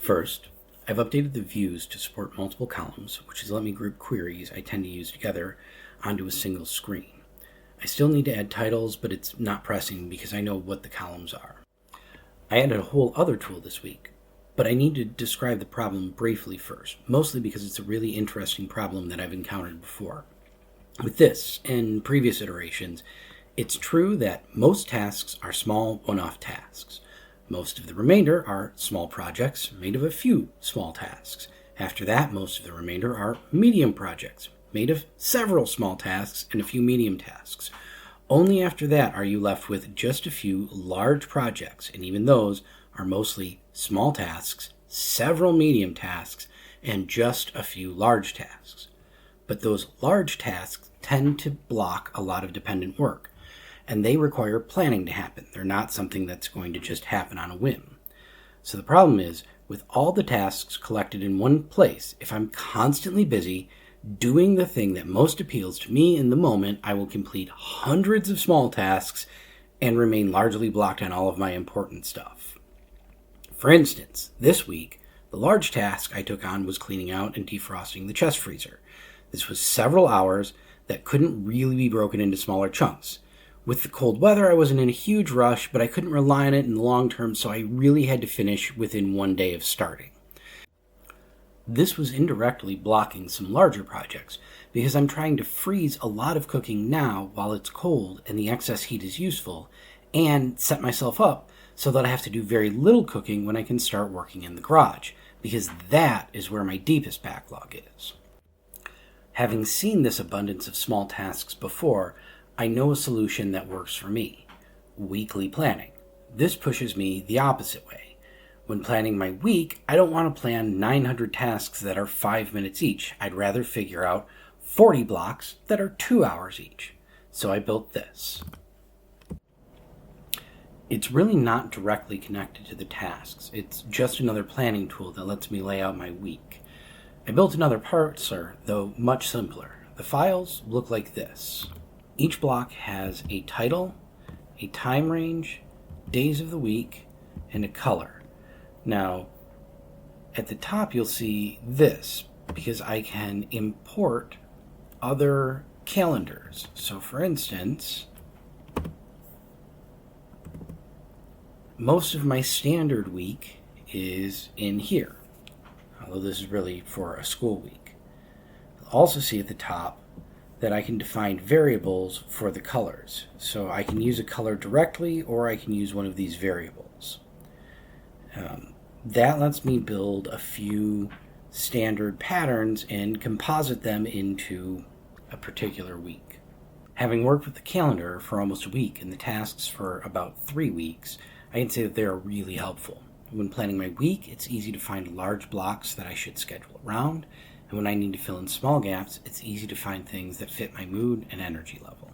First, I've updated the views to support multiple columns, which has let me group queries I tend to use together onto a single screen. I still need to add titles, but it's not pressing because I know what the columns are. I added a whole other tool this week, but I need to describe the problem briefly first, mostly because it's a really interesting problem that I've encountered before. With this and previous iterations, it's true that most tasks are small one-off tasks. Most of the remainder are small projects made of a few small tasks. After that, most of the remainder are medium projects made of several small tasks and a few medium tasks. Only after that are you left with just a few large projects, and even those are mostly small tasks, several medium tasks, and just a few large tasks. But those large tasks tend to block a lot of dependent work, and they require planning to happen. They're not something that's going to just happen on a whim. So the problem is, with all the tasks collected in one place, if I'm constantly busy doing the thing that most appeals to me in the moment, I will complete hundreds of small tasks and remain largely blocked on all of my important stuff. For instance, this week, the large task I took on was cleaning out and defrosting the chest freezer. This was several hours that couldn't really be broken into smaller chunks. With the cold weather, I wasn't in a huge rush, but I couldn't rely on it in the long term, so I really had to finish within one day of starting. This was indirectly blocking some larger projects, because I'm trying to freeze a lot of cooking now while it's cold and the excess heat is useful, and set myself up so that I have to do very little cooking when I can start working in the garage, because that is where my deepest backlog is. Having seen this abundance of small tasks before, I know a solution that works for me: weekly planning. This pushes me the opposite way. When planning my week, I don't want to plan 900 tasks that are 5 minutes each. I'd rather figure out 40 blocks that are 2 hours each. So I built this. It's really not directly connected to the tasks. It's just another planning tool that lets me lay out my week. I built another parser, though much simpler. The files look like this. Each block has a title, a time range, days of the week, and a color. Now, at the top you'll see this, because I can import other calendars. So for instance, most of my standard week is in here, although this is really for a school week. You'll also see at the top that I can define variables for the colors. So I can use a color directly, or I can use one of these variables. That lets me build a few standard patterns and composite them into a particular week. Having worked with the calendar for almost a week and the tasks for about 3 weeks, I can say that they are really helpful. When planning my week, it's easy to find large blocks that I should schedule around, and when I need to fill in small gaps, it's easy to find things that fit my mood and energy level.